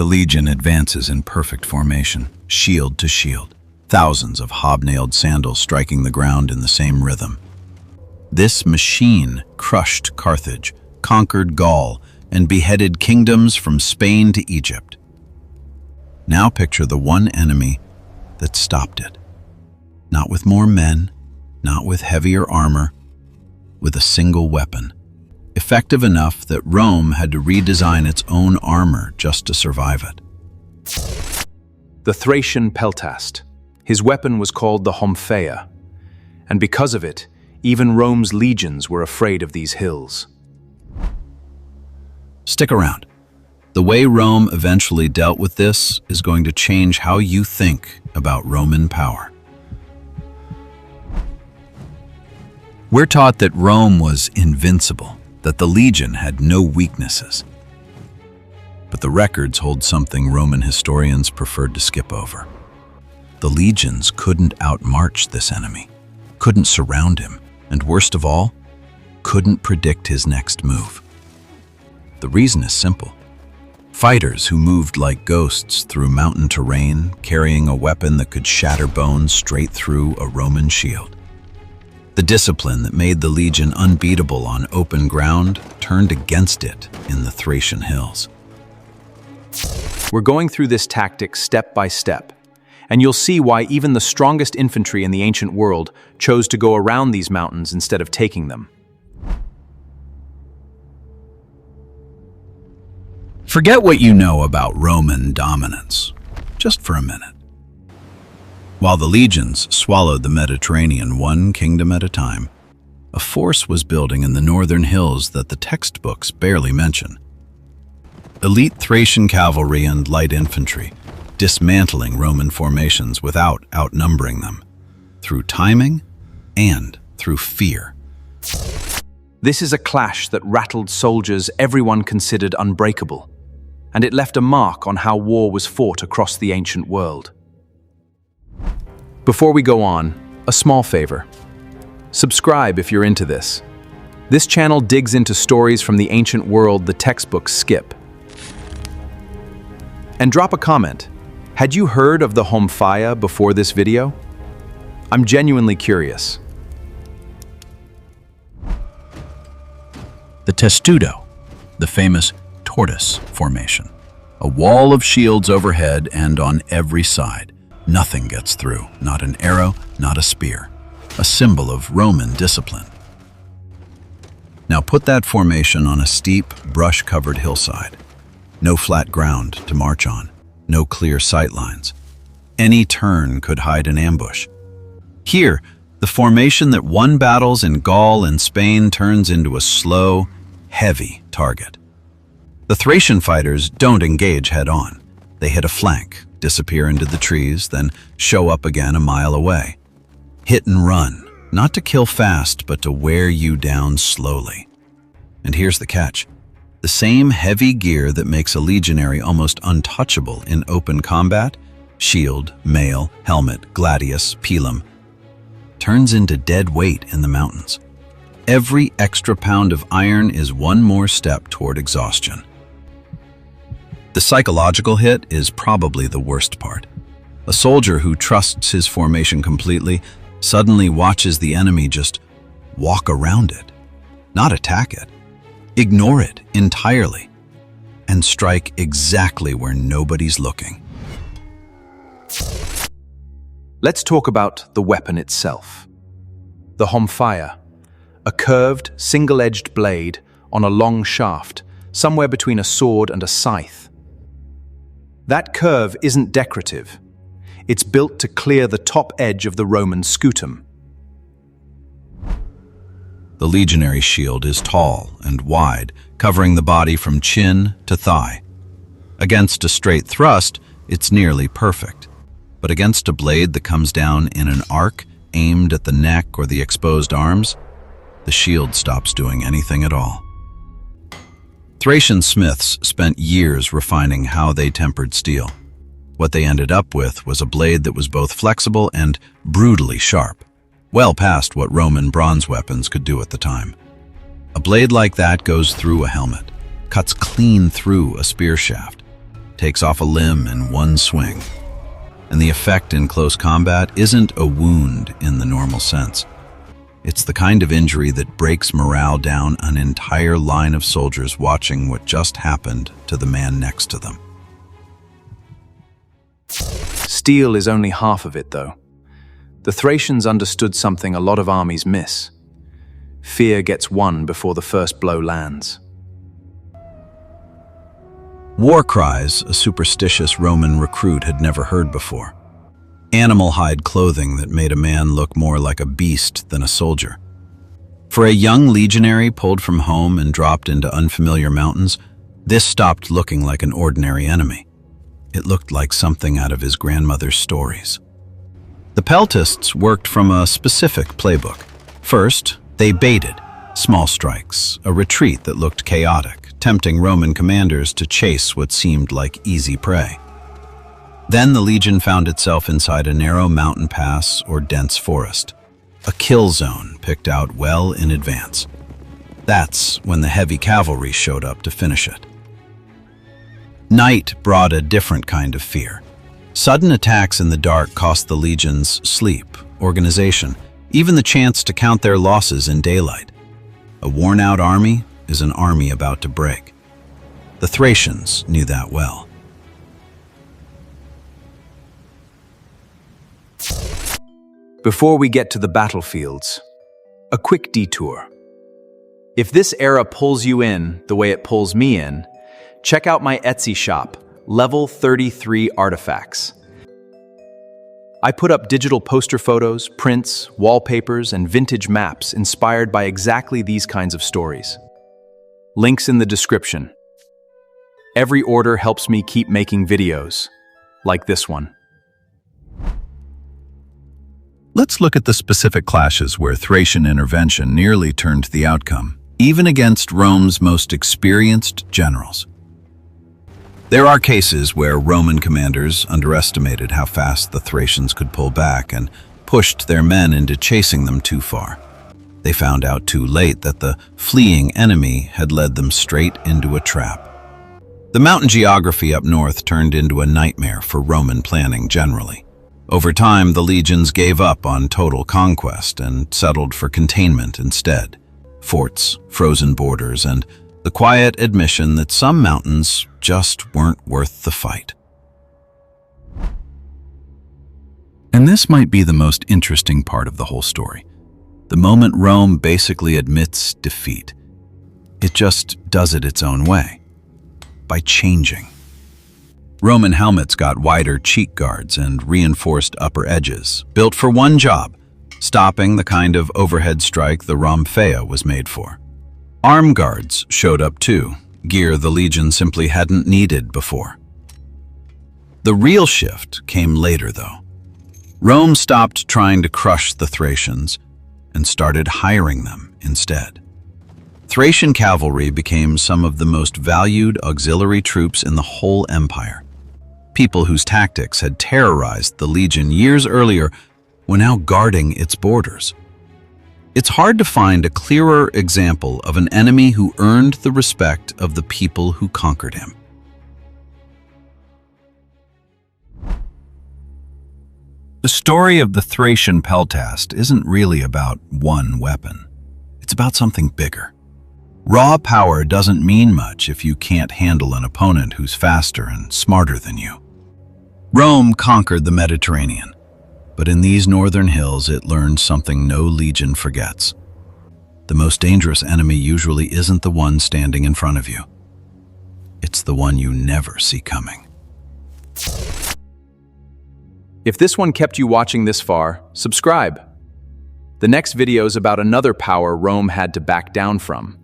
The legion advances in perfect formation, shield to shield, thousands of hobnailed sandals striking the ground in the same rhythm. This machine crushed Carthage, conquered Gaul, and beheaded kingdoms from Spain to Egypt. Now picture the one enemy that stopped it. Not with more men, not with heavier armor, with a single weapon, effective enough that Rome had to redesign its own armor just to survive it. The Thracian Peltast. His weapon was called the Rhomphaia, and because of it, even Rome's legions were afraid of these hills. Stick around. The way Rome eventually dealt with this is going to change how you think about Roman power. We're taught that Rome was invincible, that the legion had no weaknesses. But the records hold something Roman historians preferred to skip over. The legions couldn't outmarch this enemy, couldn't surround him, and worst of all, couldn't predict his next move. The reason is simple. Fighters who moved like ghosts through mountain terrain, carrying a weapon that could shatter bones straight through a Roman shield. The discipline that made the legion unbeatable on open ground turned against it in the Thracian hills. We're going through this tactic step by step, and you'll see why even the strongest infantry in the ancient world chose to go around these mountains instead of taking them. Forget what you know about Roman dominance, just for a minute. While the legions swallowed the Mediterranean one kingdom at a time, a force was building in the northern hills that the textbooks barely mention. Elite Thracian cavalry and light infantry, dismantling Roman formations without outnumbering them, through timing and through fear. This is a clash that rattled soldiers everyone considered unbreakable, and it left a mark on how war was fought across the ancient world. Before we go on, a small favor. Subscribe if you're into this. This channel digs into stories from the ancient world the textbooks skip. And drop a comment. Had you heard of the Rhomphaia before this video? I'm genuinely curious. The Testudo, the famous tortoise formation. A wall of shields overhead and on every side. Nothing gets through, not an arrow, not a spear. A symbol of Roman discipline. Now put that formation on a steep, brush-covered hillside. No flat ground to march on, no clear sight lines. Any turn could hide an ambush. Here, the formation that won battles in Gaul and Spain turns into a slow, heavy target. The Thracian fighters don't engage head-on. They hit a flank, disappear into the trees, then show up again a mile away. Hit and run, not to kill fast, but to wear you down slowly. And here's the catch. The same heavy gear that makes a legionary almost untouchable in open combat, shield, mail, helmet, gladius, pilum, turns into dead weight in the mountains. Every extra pound of iron is one more step toward exhaustion. The psychological hit is probably the worst part. A soldier who trusts his formation completely suddenly watches the enemy just walk around it, not attack it, ignore it entirely, and strike exactly where nobody's looking. Let's talk about the weapon itself. The Rhomphaia, a curved, single-edged blade on a long shaft, somewhere between a sword and a scythe. That curve isn't decorative. It's built to clear the top edge of the Roman scutum. The legionary shield is tall and wide, covering the body from chin to thigh. Against a straight thrust, it's nearly perfect. But against a blade that comes down in an arc aimed at the neck or the exposed arms, the shield stops doing anything at all. Thracian smiths spent years refining how they tempered steel. What they ended up with was a blade that was both flexible and brutally sharp, well past what Roman bronze weapons could do at the time. A blade like that goes through a helmet, cuts clean through a spear shaft, takes off a limb in one swing. And the effect in close combat isn't a wound in the normal sense. It's the kind of injury that breaks morale down an entire line of soldiers watching what just happened to the man next to them. Steel is only half of it, though. The Thracians understood something a lot of armies miss. Fear gets won before the first blow lands. War cries a superstitious Roman recruit had never heard before. Animal hide clothing that made a man look more like a beast than a soldier. For a young legionary pulled from home and dropped into unfamiliar mountains, this stopped looking like an ordinary enemy. It looked like something out of his grandmother's stories. The Peltasts worked from a specific playbook. First, they baited small strikes, a retreat that looked chaotic, tempting Roman commanders to chase what seemed like easy prey. Then the legion found itself inside a narrow mountain pass or dense forest, a kill zone picked out well in advance. That's when the heavy cavalry showed up to finish it. Night brought a different kind of fear. Sudden attacks in the dark cost the legions sleep, organization, even the chance to count their losses in daylight. A worn-out army is an army about to break. The Thracians knew that well. Before we get to the battlefields, a quick detour. If this era pulls you in the way it pulls me in, check out my Etsy shop, Level 33 Artifacts. I put up digital poster photos, prints, wallpapers, and vintage maps inspired by exactly these kinds of stories. Links in the description. Every order helps me keep making videos, like this one. Let's look at the specific clashes where Thracian intervention nearly turned the outcome, even against Rome's most experienced generals. There are cases where Roman commanders underestimated how fast the Thracians could pull back and pushed their men into chasing them too far. They found out too late that the fleeing enemy had led them straight into a trap. The mountain geography up north turned into a nightmare for Roman planning generally. Over time, the legions gave up on total conquest and settled for containment instead. Forts, frozen borders, and the quiet admission that some mountains just weren't worth the fight. And this might be the most interesting part of the whole story. The moment Rome basically admits defeat, it just does it its own way, by changing. Roman helmets got wider cheek guards and reinforced upper edges, built for one job, stopping the kind of overhead strike the Rhomphaia was made for. Arm guards showed up too, gear the legion simply hadn't needed before. The real shift came later though. Rome stopped trying to crush the Thracians and started hiring them instead. Thracian Cavalry became some of the most valued auxiliary troops in the whole empire. People whose tactics had terrorized the legion years earlier were now guarding its borders. It's hard to find a clearer example of an enemy who earned the respect of the people who conquered him. The story of the Thracian Peltast isn't really about one weapon. It's about something bigger. Raw power doesn't mean much if you can't handle an opponent who's faster and smarter than you. Rome conquered the Mediterranean, but in these northern hills it learned something no legion forgets. The most dangerous enemy usually isn't the one standing in front of you. It's the one you never see coming. If this one kept you watching this far, subscribe. The next video is about another power Rome had to back down from.